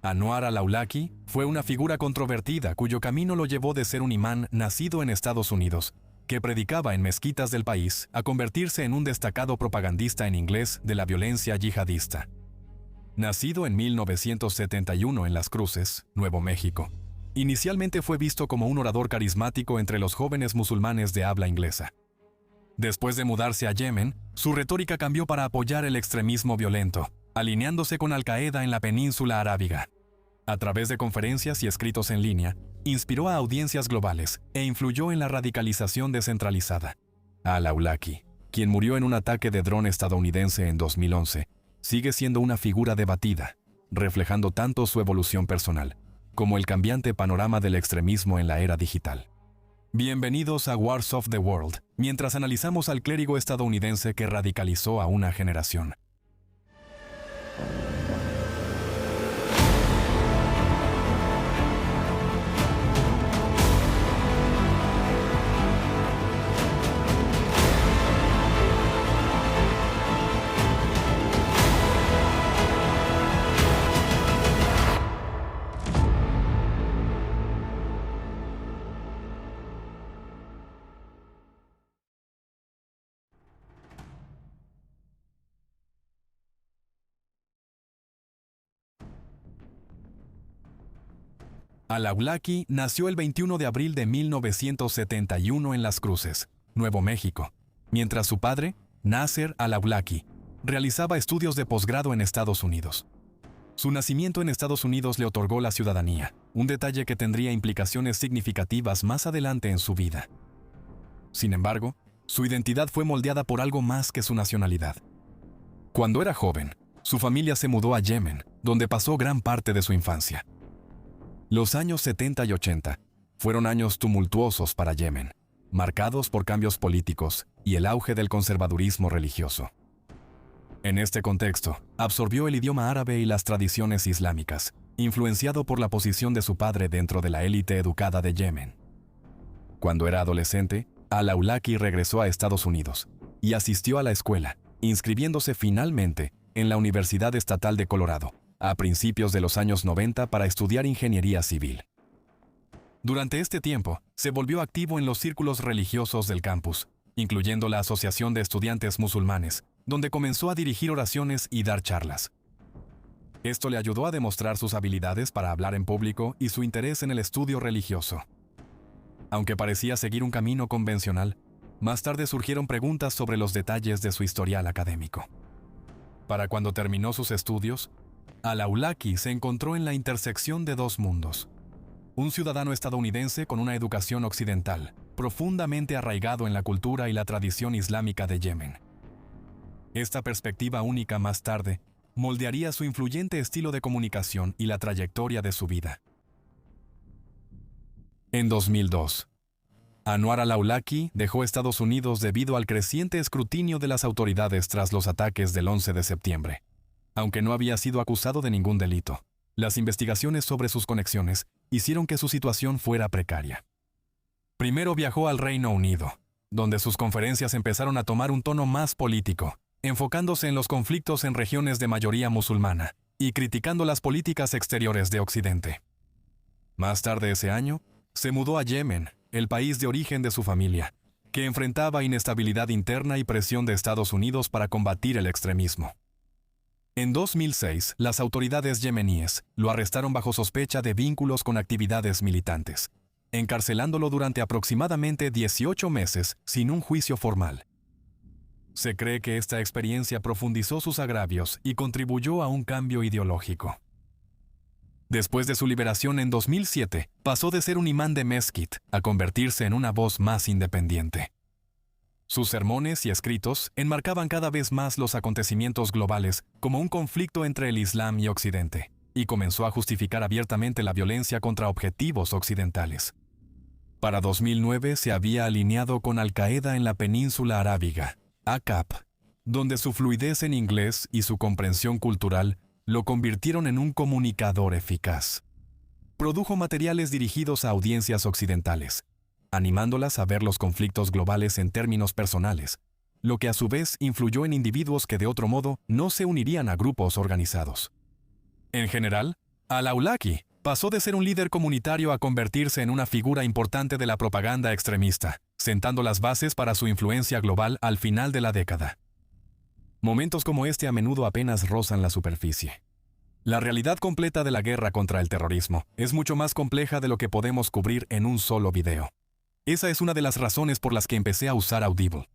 Anwar al-Awlaki fue una figura controvertida cuyo camino lo llevó de ser un imán nacido en Estados Unidos, que predicaba en mezquitas del país, a convertirse en un destacado propagandista en inglés de la violencia yihadista. Nacido en 1971 en Las Cruces, Nuevo México, inicialmente fue visto como un orador carismático entre los jóvenes musulmanes de habla inglesa. Después de mudarse a Yemen, su retórica cambió para apoyar el extremismo violento, alineándose con Al-Qaeda en la península arábiga. A través de conferencias y escritos en línea, inspiró a audiencias globales e influyó en la radicalización descentralizada. Al-Awlaki, quien murió en un ataque de dron estadounidense en 2011, sigue siendo una figura debatida, reflejando tanto su evolución personal como el cambiante panorama del extremismo en la era digital. Bienvenidos a Wars of the World, mientras analizamos al clérigo estadounidense que radicalizó a una generación. Al-Awlaki nació el 21 de abril de 1971 en Las Cruces, Nuevo México, mientras su padre, Nasser al-Awlaki, realizaba estudios de posgrado en Estados Unidos. Su nacimiento en Estados Unidos le otorgó la ciudadanía, un detalle que tendría implicaciones significativas más adelante en su vida. Sin embargo, su identidad fue moldeada por algo más que su nacionalidad. Cuando era joven, su familia se mudó a Yemen, donde pasó gran parte de su infancia. Los años 70 y 80 fueron años tumultuosos para Yemen, marcados por cambios políticos y el auge del conservadurismo religioso. En este contexto, absorbió el idioma árabe y las tradiciones islámicas, influenciado por la posición de su padre dentro de la élite educada de Yemen. Cuando era adolescente, Al-Awlaki regresó a Estados Unidos y asistió a la escuela, inscribiéndose finalmente en la Universidad Estatal de Colorado, a principios de los años 90 para estudiar ingeniería civil. Durante este tiempo, se volvió activo en los círculos religiosos del campus, incluyendo la Asociación de Estudiantes Musulmanes, donde comenzó a dirigir oraciones y dar charlas. Esto le ayudó a demostrar sus habilidades para hablar en público y su interés en el estudio religioso. Aunque parecía seguir un camino convencional, más tarde surgieron preguntas sobre los detalles de su historial académico. Para cuando terminó sus estudios, Al-Awlaki se encontró en la intersección de dos mundos. Un ciudadano estadounidense con una educación occidental, profundamente arraigado en la cultura y la tradición islámica de Yemen. Esta perspectiva única más tarde moldearía su influyente estilo de comunicación y la trayectoria de su vida. En 2002, Anwar al-Awlaki dejó Estados Unidos debido al creciente escrutinio de las autoridades tras los ataques del 11 de septiembre. Aunque no había sido acusado de ningún delito, las investigaciones sobre sus conexiones hicieron que su situación fuera precaria. Primero viajó al Reino Unido, donde sus conferencias empezaron a tomar un tono más político, enfocándose en los conflictos en regiones de mayoría musulmana y criticando las políticas exteriores de Occidente. Más tarde ese año, se mudó a Yemen, el país de origen de su familia, que enfrentaba inestabilidad interna y presión de Estados Unidos para combatir el extremismo. En 2006, las autoridades yemeníes lo arrestaron bajo sospecha de vínculos con actividades militantes, encarcelándolo durante aproximadamente 18 meses sin un juicio formal. Se cree que esta experiencia profundizó sus agravios y contribuyó a un cambio ideológico. Después de su liberación en 2007, pasó de ser un imán de mezquit a convertirse en una voz más independiente. Sus sermones y escritos enmarcaban cada vez más los acontecimientos globales como un conflicto entre el Islam y Occidente, y comenzó a justificar abiertamente la violencia contra objetivos occidentales. Para 2009 se había alineado con Al-Qaeda en la península arábiga, ACAP, donde su fluidez en inglés y su comprensión cultural lo convirtieron en un comunicador eficaz. Produjo materiales dirigidos a audiencias occidentales, animándolas a ver los conflictos globales en términos personales, lo que a su vez influyó en individuos que de otro modo no se unirían a grupos organizados. En general, Al-Awlaki pasó de ser un líder comunitario a convertirse en una figura importante de la propaganda extremista, sentando las bases para su influencia global al final de la década. Momentos como este a menudo apenas rozan la superficie. La realidad completa de la guerra contra el terrorismo es mucho más compleja de lo que podemos cubrir en un solo video. Esa es una de las razones por las que empecé a usar Audible.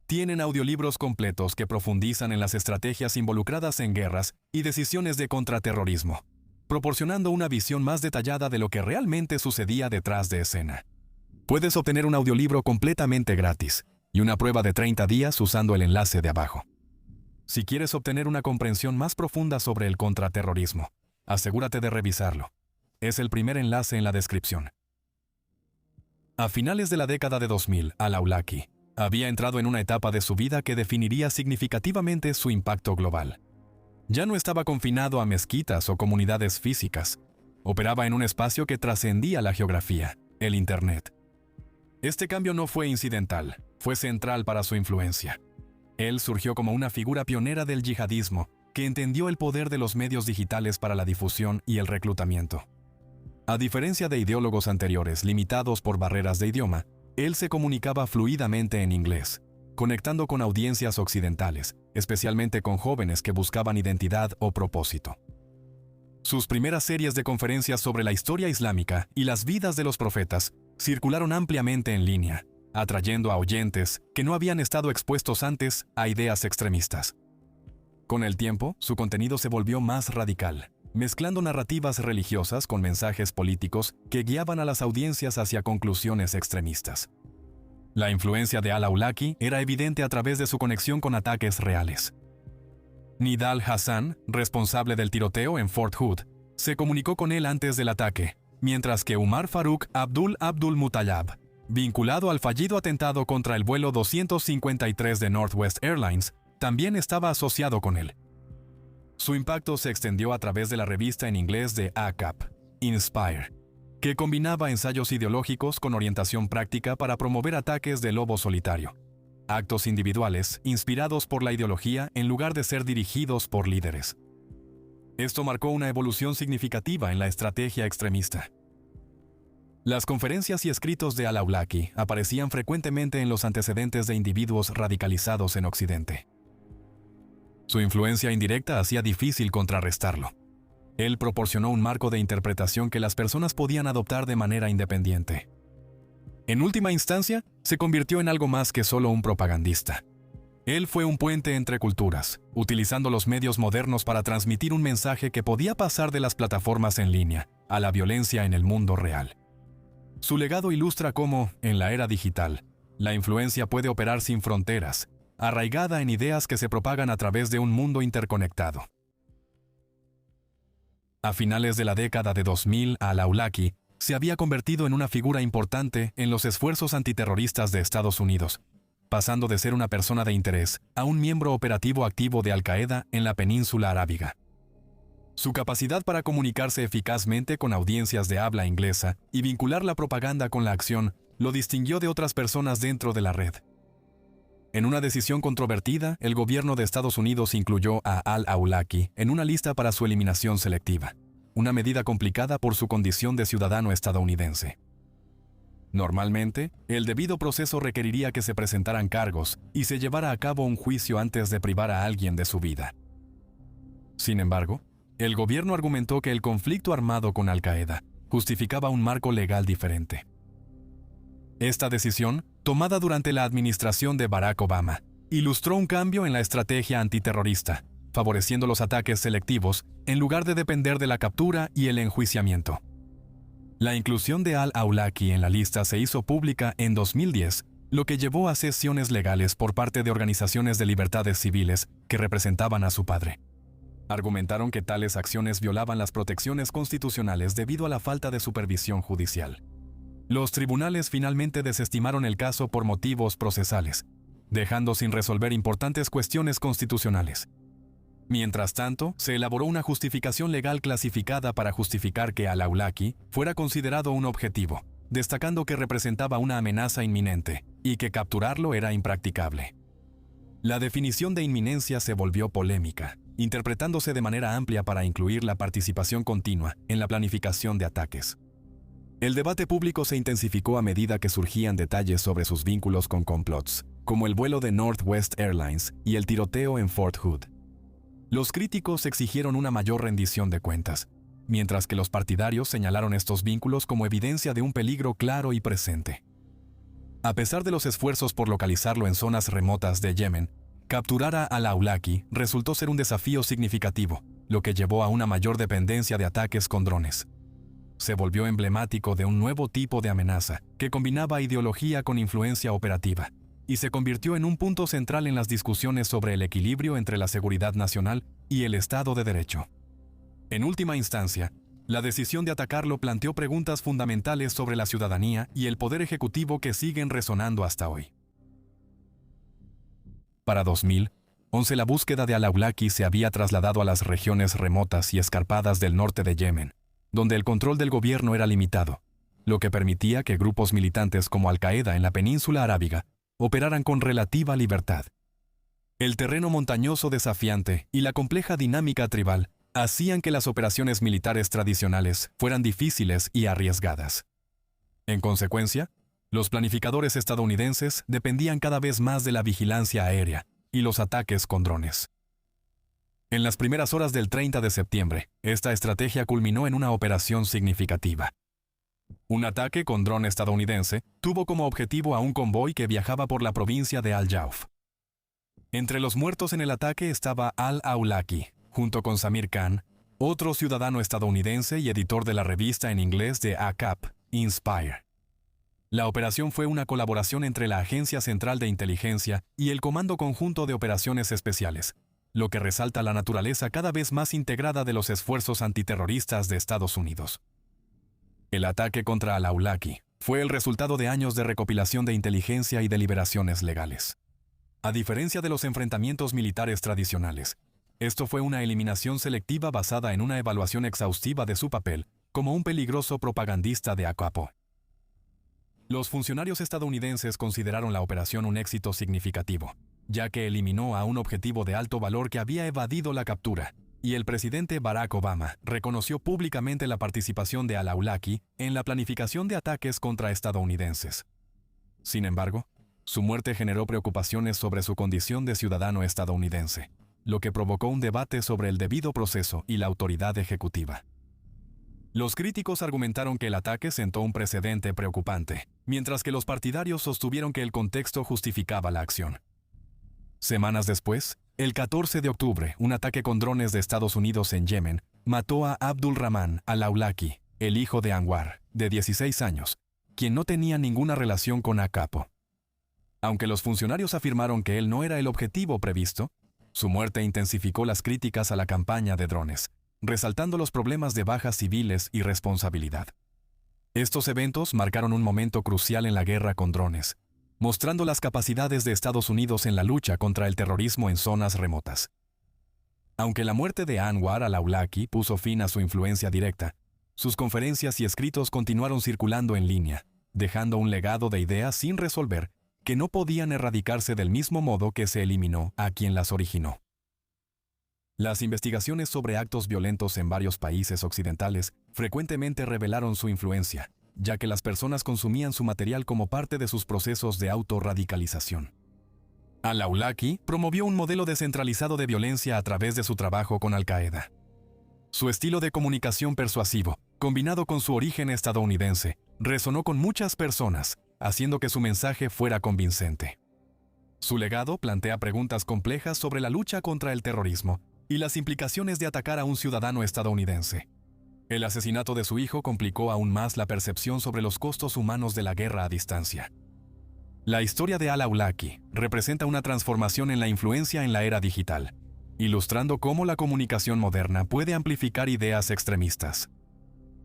Tienen audiolibros completos que profundizan en las estrategias involucradas en guerras y decisiones de contraterrorismo, proporcionando una visión más detallada de lo que realmente sucedía detrás de escena. Puedes obtener un audiolibro completamente gratis y una prueba de 30 días usando el enlace de abajo. Si quieres obtener una comprensión más profunda sobre el contraterrorismo, asegúrate de revisarlo. Es el primer enlace en la descripción. A finales de la década de 2000, Al-Awlaki había entrado en una etapa de su vida que definiría significativamente su impacto global. Ya no estaba confinado a mezquitas o comunidades físicas. Operaba en un espacio que trascendía la geografía, el Internet. Este cambio no fue incidental, fue central para su influencia. Él surgió como una figura pionera del yihadismo, que entendió el poder de los medios digitales para la difusión y el reclutamiento. A diferencia de ideólogos anteriores limitados por barreras de idioma, él se comunicaba fluidamente en inglés, conectando con audiencias occidentales, especialmente con jóvenes que buscaban identidad o propósito. Sus primeras series de conferencias sobre la historia islámica y las vidas de los profetas circularon ampliamente en línea, atrayendo a oyentes que no habían estado expuestos antes a ideas extremistas. Con el tiempo, su contenido se volvió más radical, mezclando narrativas religiosas con mensajes políticos que guiaban a las audiencias hacia conclusiones extremistas. La influencia de Al-Awlaki era evidente a través de su conexión con ataques reales. Nidal Hassan, responsable del tiroteo en Fort Hood, se comunicó con él antes del ataque, mientras que Umar Farouk Abdul Mutallab, vinculado al fallido atentado contra el vuelo 253 de Northwest Airlines, también estaba asociado con él. Su impacto se extendió a través de la revista en inglés de ACAP, Inspire, que combinaba ensayos ideológicos con orientación práctica para promover ataques de lobo solitario, actos individuales inspirados por la ideología en lugar de ser dirigidos por líderes. Esto marcó una evolución significativa en la estrategia extremista. Las conferencias y escritos de Al-Awlaki aparecían frecuentemente en los antecedentes de individuos radicalizados en Occidente. Su influencia indirecta hacía difícil contrarrestarlo. Él proporcionó un marco de interpretación que las personas podían adoptar de manera independiente. En última instancia, se convirtió en algo más que solo un propagandista. Él fue un puente entre culturas, utilizando los medios modernos para transmitir un mensaje que podía pasar de las plataformas en línea a la violencia en el mundo real. Su legado ilustra cómo, en la era digital, la influencia puede operar sin fronteras, arraigada en ideas que se propagan a través de un mundo interconectado. A finales de la década de 2000, Al-Awlaki se había convertido en una figura importante en los esfuerzos antiterroristas de Estados Unidos, pasando de ser una persona de interés a un miembro operativo activo de Al-Qaeda en la península arábiga. Su capacidad para comunicarse eficazmente con audiencias de habla inglesa y vincular la propaganda con la acción lo distinguió de otras personas dentro de la red. En una decisión controvertida, el gobierno de Estados Unidos incluyó a Al-Awlaki en una lista para su eliminación selectiva, una medida complicada por su condición de ciudadano estadounidense. Normalmente, el debido proceso requeriría que se presentaran cargos y se llevara a cabo un juicio antes de privar a alguien de su vida. Sin embargo, el gobierno argumentó que el conflicto armado con Al-Qaeda justificaba un marco legal diferente. Esta decisión, tomada durante la administración de Barack Obama, ilustró un cambio en la estrategia antiterrorista, favoreciendo los ataques selectivos en lugar de depender de la captura y el enjuiciamiento. La inclusión de Al-Awlaki en la lista se hizo pública en 2010, lo que llevó a sesiones legales por parte de organizaciones de libertades civiles que representaban a su padre. Argumentaron que tales acciones violaban las protecciones constitucionales debido a la falta de supervisión judicial. Los tribunales finalmente desestimaron el caso por motivos procesales, dejando sin resolver importantes cuestiones constitucionales. Mientras tanto, se elaboró una justificación legal clasificada para justificar que Al-Awlaki fuera considerado un objetivo, destacando que representaba una amenaza inminente y que capturarlo era impracticable. La definición de inminencia se volvió polémica, interpretándose de manera amplia para incluir la participación continua en la planificación de ataques. El debate público se intensificó a medida que surgían detalles sobre sus vínculos con complots, como el vuelo de Northwest Airlines y el tiroteo en Fort Hood. Los críticos exigieron una mayor rendición de cuentas, mientras que los partidarios señalaron estos vínculos como evidencia de un peligro claro y presente. A pesar de los esfuerzos por localizarlo en zonas remotas de Yemen, capturar a al-Awlaki resultó ser un desafío significativo, lo que llevó a una mayor dependencia de ataques con drones. Se volvió emblemático de un nuevo tipo de amenaza que combinaba ideología con influencia operativa, y se convirtió en un punto central en las discusiones sobre el equilibrio entre la seguridad nacional y el Estado de Derecho. En última instancia, la decisión de atacarlo planteó preguntas fundamentales sobre la ciudadanía y el poder ejecutivo que siguen resonando hasta hoy. Para 2011, la búsqueda de al-Awlaki se había trasladado a las regiones remotas y escarpadas del norte de Yemen, donde el control del gobierno era limitado, lo que permitía que grupos militantes como Al-Qaeda en la península arábiga operaran con relativa libertad. El terreno montañoso desafiante y la compleja dinámica tribal hacían que las operaciones militares tradicionales fueran difíciles y arriesgadas. En consecuencia, los planificadores estadounidenses dependían cada vez más de la vigilancia aérea y los ataques con drones. En las primeras horas del 30 de septiembre, esta estrategia culminó en una operación significativa. Un ataque con dron estadounidense tuvo como objetivo a un convoy que viajaba por la provincia de Al-Jauf. Entre los muertos en el ataque estaba al-Awlaki, junto con Samir Khan, otro ciudadano estadounidense y editor de la revista en inglés de ACAP, Inspire. La operación fue una colaboración entre la Agencia Central de Inteligencia y el Comando Conjunto de Operaciones Especiales, lo que resalta la naturaleza cada vez más integrada de los esfuerzos antiterroristas de Estados Unidos. El ataque contra al-Awlaki fue el resultado de años de recopilación de inteligencia y deliberaciones legales. A diferencia de los enfrentamientos militares tradicionales, esto fue una eliminación selectiva basada en una evaluación exhaustiva de su papel como un peligroso propagandista de ACAPO. Los funcionarios estadounidenses consideraron la operación un éxito significativo, ya que eliminó a un objetivo de alto valor que había evadido la captura, y el presidente Barack Obama reconoció públicamente la participación de al-Awlaki en la planificación de ataques contra estadounidenses. Sin embargo, su muerte generó preocupaciones sobre su condición de ciudadano estadounidense, lo que provocó un debate sobre el debido proceso y la autoridad ejecutiva. Los críticos argumentaron que el ataque sentó un precedente preocupante, mientras que los partidarios sostuvieron que el contexto justificaba la acción. Semanas después, el 14 de octubre, un ataque con drones de Estados Unidos en Yemen mató a Abdul Rahman al-Awlaki, el hijo de Anwar, de 16 años, quien no tenía ninguna relación con ACAPO. Aunque los funcionarios afirmaron que él no era el objetivo previsto, su muerte intensificó las críticas a la campaña de drones, resaltando los problemas de bajas civiles y responsabilidad. Estos eventos marcaron un momento crucial en la guerra con drones, mostrando las capacidades de Estados Unidos en la lucha contra el terrorismo en zonas remotas. Aunque la muerte de Anwar al-Awlaki puso fin a su influencia directa, sus conferencias y escritos continuaron circulando en línea, dejando un legado de ideas sin resolver que no podían erradicarse del mismo modo que se eliminó a quien las originó. Las investigaciones sobre actos violentos en varios países occidentales frecuentemente revelaron su influencia, ya que las personas consumían su material como parte de sus procesos de autorradicalización. Al-Awlaki promovió un modelo descentralizado de violencia a través de su trabajo con Al-Qaeda. Su estilo de comunicación persuasivo, combinado con su origen estadounidense, resonó con muchas personas, haciendo que su mensaje fuera convincente. Su legado plantea preguntas complejas sobre la lucha contra el terrorismo y las implicaciones de atacar a un ciudadano estadounidense. El asesinato de su hijo complicó aún más la percepción sobre los costos humanos de la guerra a distancia. La historia de al-Awlaki representa una transformación en la influencia en la era digital, ilustrando cómo la comunicación moderna puede amplificar ideas extremistas.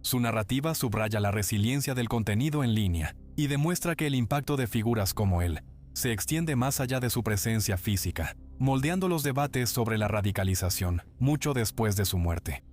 Su narrativa subraya la resiliencia del contenido en línea y demuestra que el impacto de figuras como él se extiende más allá de su presencia física, moldeando los debates sobre la radicalización mucho después de su muerte.